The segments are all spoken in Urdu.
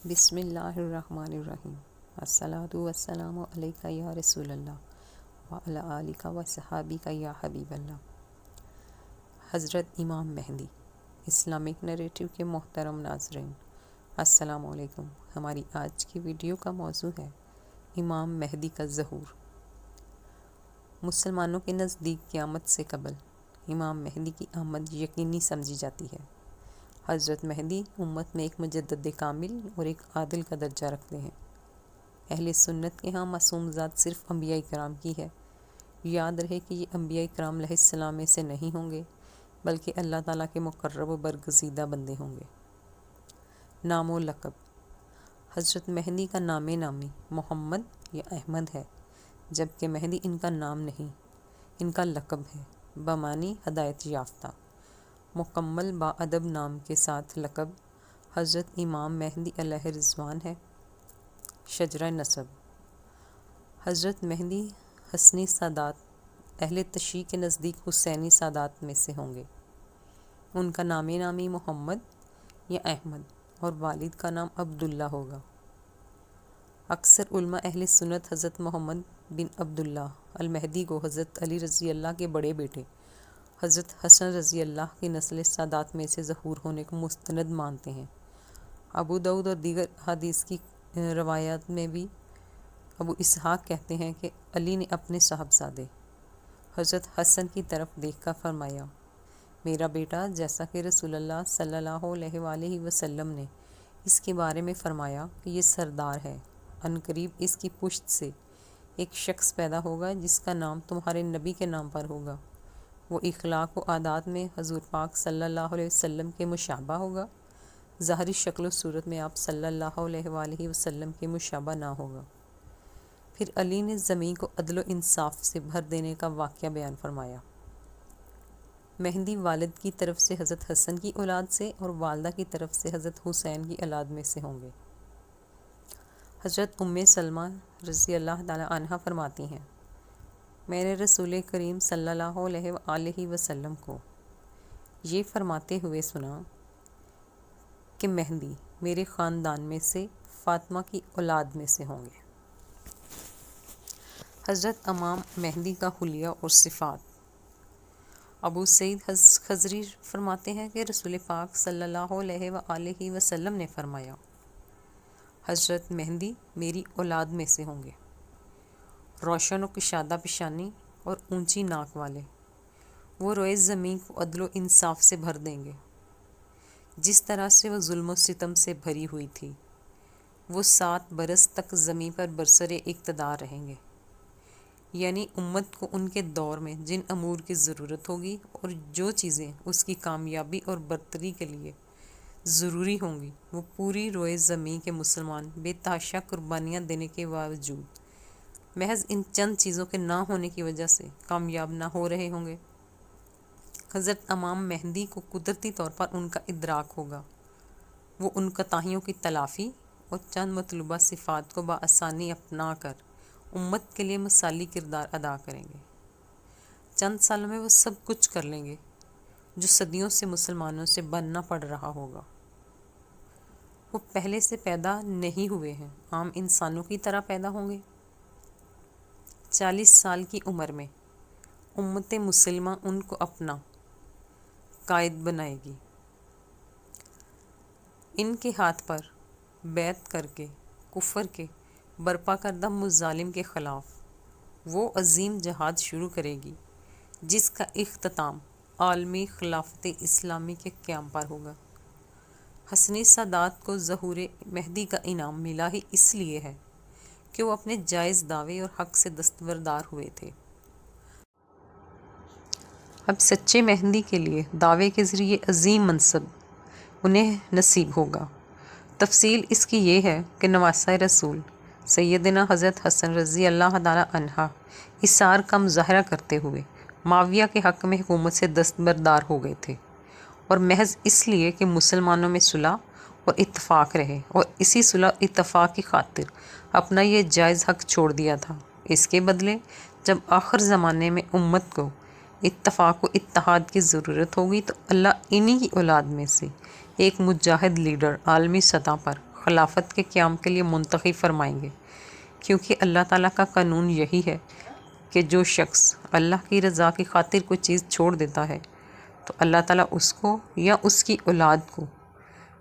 بسم اللہ الرحمن الرحیم۔ الصلاۃ والسلام علیک یا رسول اللہ وعلی آلک و صحابک یا حبیب اللہ۔ حضرت امام مہدی، اسلامک نیریٹو کے محترم ناظرین، السلام علیکم۔ ہماری آج کی ویڈیو کا موضوع ہے امام مہدی کا ظہور۔ مسلمانوں کے نزدیک قیامت سے قبل امام مہدی کی آمد یقینی سمجھی جاتی ہے۔ حضرت مہدی امت میں ایک مجدد کامل اور ایک عادل کا درجہ رکھتے ہیں۔ اہل سنت کے ہاں معصوم ذات صرف انبیاء کرام کی ہے۔ یاد رہے کہ یہ انبیاء کرام علیہ السلام میں سے نہیں ہوں گے، بلکہ اللہ تعالیٰ کے مقرب و برگزیدہ بندے ہوں گے۔ نام و لقب۔ حضرت مہدی کا نام نامی محمد یا احمد ہے، جبکہ مہدی ان کا نام نہیں، ان کا لقب ہے، بمعنی ہدایت یافتہ۔ مکمل باادب نام کے ساتھ لقب حضرت امام مہدی علیہ رضوان ہے۔ شجرہ نسب۔ حضرت مہدی حسنی سادات اہل تشیع کے نزدیک حسینی سادات میں سے ہوں گے۔ ان کا نام نامی محمد یا احمد اور والد کا نام عبداللہ ہوگا۔ اکثر علماء اہل سنت حضرت محمد بن عبداللہ المہدی کو حضرت علی رضی اللہ کے بڑے بیٹے حضرت حسن رضی اللہ کی نسل سادات میں سے ظہور ہونے کو مستند مانتے ہیں۔ ابو داؤد اور دیگر حدیث کی روایات میں بھی ابو اسحاق کہتے ہیں کہ علی نے اپنے صاحبزادے حضرت حسن کی طرف دیکھ کر فرمایا، میرا بیٹا، جیسا کہ رسول اللہ صلی اللہ علیہ وآلہ وسلم نے اس کے بارے میں فرمایا کہ یہ سردار ہے، عنقریب اس کی پشت سے ایک شخص پیدا ہوگا جس کا نام تمہارے نبی کے نام پر ہوگا۔ وہ اخلاق و عادات میں حضور پاک صلی اللہ علیہ وسلم کے مشابہ ہوگا، ظاہری شکل و صورت میں آپ صلی اللہ علیہ وآلہ وسلم کے مشابہ نہ ہوگا۔ پھر علی نے زمین کو عدل و انصاف سے بھر دینے کا واقعہ بیان فرمایا۔ مہدی والد کی طرف سے حضرت حسن کی اولاد سے اور والدہ کی طرف سے حضرت حسین کی اولاد میں سے ہوں گے۔ حضرت ام سلمہ رضی اللہ تعالی عنہا فرماتی ہیں، میں نے رسول کریم صلی اللہ علیہ وآلہ وسلم کو یہ فرماتے ہوئے سنا کہ مہدی میرے خاندان میں سے فاطمہ کی اولاد میں سے ہوں گے۔ حضرت امام مہدی کا حلیہ اور صفات۔ ابو سعید خضری فرماتے ہیں کہ رسول پاک صلی اللہ علیہ وآلہ وسلم نے فرمایا، حضرت مہدی میری اولاد میں سے ہوں گے، روشن و کشادہ پیشانی اور اونچی ناک والے۔ وہ روئے زمین کو عدل و انصاف سے بھر دیں گے، جس طرح سے وہ ظلم و ستم سے بھری ہوئی تھی۔ وہ 7 برس تک زمین پر برسر اقتدار رہیں گے، یعنی امت کو ان کے دور میں جن امور کی ضرورت ہوگی اور جو چیزیں اس کی کامیابی اور برتری کے لیے ضروری ہوں گی، وہ پوری روئے زمین کے مسلمان بے تحاشا قربانیاں دینے کے باوجود محض ان چند چیزوں کے نہ ہونے کی وجہ سے کامیاب نہ ہو رہے ہوں گے۔ حضرت امام مہدی کو قدرتی طور پر ان کا ادراک ہوگا۔ وہ ان کوتاہیوں کی تلافی اور چند مطلوبہ صفات کو بآسانی اپنا کر امت کے لیے مثالی کردار ادا کریں گے۔ چند سالوں میں وہ سب کچھ کر لیں گے جو صدیوں سے مسلمانوں سے بننا پڑ رہا ہوگا۔ وہ پہلے سے پیدا نہیں ہوئے ہیں، عام انسانوں کی طرح پیدا ہوں گے۔ 40 سال کی عمر میں امت مسلمہ ان کو اپنا قائد بنائے گی۔ ان کے ہاتھ پر بیعت کر کے کفر کے برپا کردہ مظالم کے خلاف وہ عظیم جہاد شروع کرے گی جس کا اختتام عالمی خلافت اسلامی کے قیام پر ہوگا۔ حسنی سادات کو ظہور مہدی کا انعام ملا ہی اس لیے ہے کہ وہ اپنے جائز دعوے اور حق سے دستبردار ہوئے تھے۔ اب سچے مہدی کے لیے دعوے کے ذریعے عظیم منصب انہیں نصیب ہوگا۔ تفصیل اس کی یہ ہے کہ نواسہ رسول سیدنا حضرت حسن رضی اللہ تعالی عنہ اثار کا مظاہرہ کرتے ہوئے معاویہ کے حق میں حکومت سے دستبردار ہو گئے تھے، اور محض اس لیے کہ مسلمانوں میں صلح اور اتفاق رہے، اور اسی صلح اور اتفاق کی خاطر اپنا یہ جائز حق چھوڑ دیا تھا۔ اس کے بدلے جب آخر زمانے میں امت کو اتفاق و اتحاد کی ضرورت ہوگی تو اللہ انہی کی اولاد میں سے ایک مجاہد لیڈر عالمی سطح پر خلافت کے قیام کے لیے منتخب فرمائیں گے، کیونکہ اللہ تعالیٰ کا قانون یہی ہے کہ جو شخص اللہ کی رضا کی خاطر کوئی چیز چھوڑ دیتا ہے تو اللہ تعالیٰ اس کو یا اس کی اولاد کو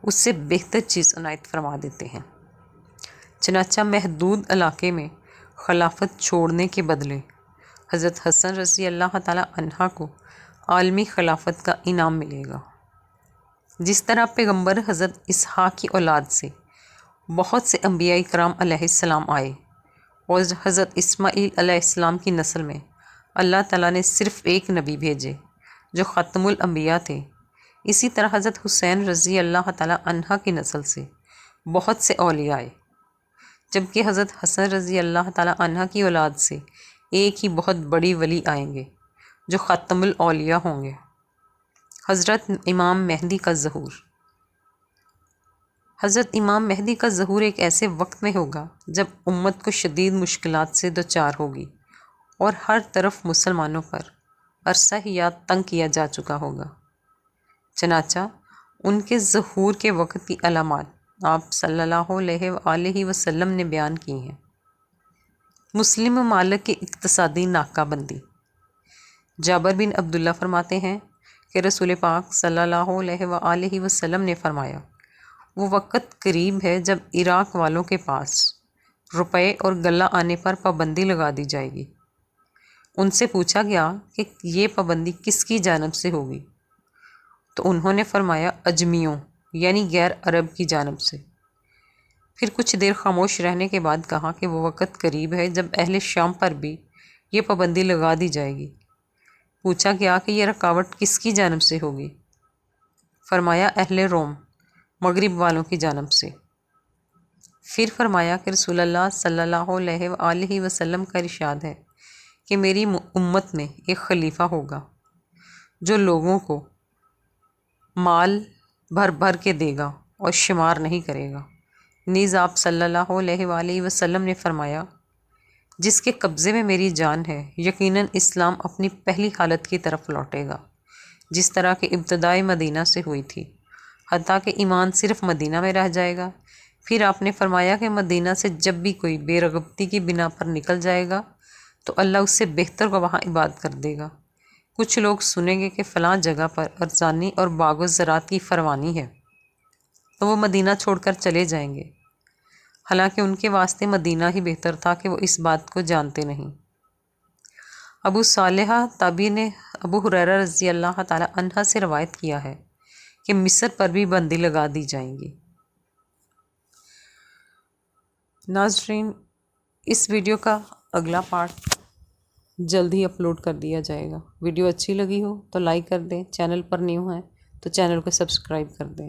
اس سے بہتر چیز عنایت فرما دیتے ہیں۔ چنانچہ محدود علاقے میں خلافت چھوڑنے کے بدلے حضرت حسن رضی اللہ تعالیٰ عنہ کو عالمی خلافت کا انعام ملے گا۔ جس طرح پیغمبر حضرت اسحاق کی اولاد سے بہت سے انبیاء کرام علیہ السلام آئے اور حضرت اسماعیل علیہ السلام کی نسل میں اللہ تعالیٰ نے صرف ایک نبی بھیجے جو ختم الانبیاء تھے، اسی طرح حضرت حسین رضی اللہ تعالیٰ عنہ کی نسل سے بہت سے اولیاء آئے، جبکہ حضرت حسن رضی اللہ تعالیٰ عنہ کی اولاد سے ایک ہی بہت بڑی ولی آئیں گے جو ختم الاولیاء ہوں گے، حضرت امام مہدی کا ظہور۔ حضرت امام مہدی کا ظہور ایک ایسے وقت میں ہوگا جب امت کو شدید مشکلات سے دوچار ہوگی اور ہر طرف مسلمانوں پر عرصہ حیات تنگ کیا جا چکا ہوگا۔ چنانچہ ان کے ظہور کے وقت کی علامات آپ صلی اللہ علیہ وآلہ وسلم نے بیان کی ہیں۔ مسلم ممالک کی اقتصادی ناکہ بندی۔ جابر بن عبداللہ فرماتے ہیں کہ رسول پاک صلی اللہ علیہ وآلہ وسلم نے فرمایا، وہ وقت قریب ہے جب عراق والوں کے پاس روپے اور غلہ آنے پر پابندی لگا دی جائے گی۔ ان سے پوچھا گیا کہ یہ پابندی کس کی جانب سے ہوگی، تو انہوں نے فرمایا اجمیوں یعنی غیر عرب کی جانب سے۔ پھر کچھ دیر خاموش رہنے کے بعد کہا کہ وہ وقت قریب ہے جب اہل شام پر بھی یہ پابندی لگا دی جائے گی۔ پوچھا گیا کہ یہ رکاوٹ کس کی جانب سے ہوگی، فرمایا اہل روم مغرب والوں کی جانب سے۔ پھر فرمایا کہ رسول اللہ صلی اللہ علیہ وآلہ وسلم کا ارشاد ہے کہ میری امت میں ایک خلیفہ ہوگا جو لوگوں کو مال بھر بھر کے دے گا اور شمار نہیں کرے گا۔ نیز آپ صلی اللہ علیہ وآلہ وسلم نے فرمایا، جس کے قبضے میں میری جان ہے یقیناً اسلام اپنی پہلی حالت کی طرف لوٹے گا جس طرح کہ ابتدائی مدینہ سے ہوئی تھی، حتیٰ کہ ایمان صرف مدینہ میں رہ جائے گا۔ پھر آپ نے فرمایا کہ مدینہ سے جب بھی کوئی بے رغبتی کی بنا پر نکل جائے گا تو اللہ اس سے بہتر کو وہاں عبادت کر دے گا۔ کچھ لوگ سنیں گے کہ فلاں جگہ پر ارزانی اور باغ و زراعت کی فراوانی ہے تو وہ مدینہ چھوڑ کر چلے جائیں گے، حالانکہ ان کے واسطے مدینہ ہی بہتر تھا کہ وہ اس بات کو جانتے نہیں۔ ابو صالحہ تابعی نے ابو ہریرہ رضی اللہ تعالی عنہ سے روایت کیا ہے کہ مصر پر بھی بندی لگا دی جائیں گی۔ ناظرین، اس ویڈیو کا اگلا پارٹ جلد ہی اپلوڈ کر دیا جائے گا۔ ویڈیو اچھی لگی ہو تو لائک کر دیں، چینل پر نیو ہیں تو چینل کو سبسکرائب کر دیں۔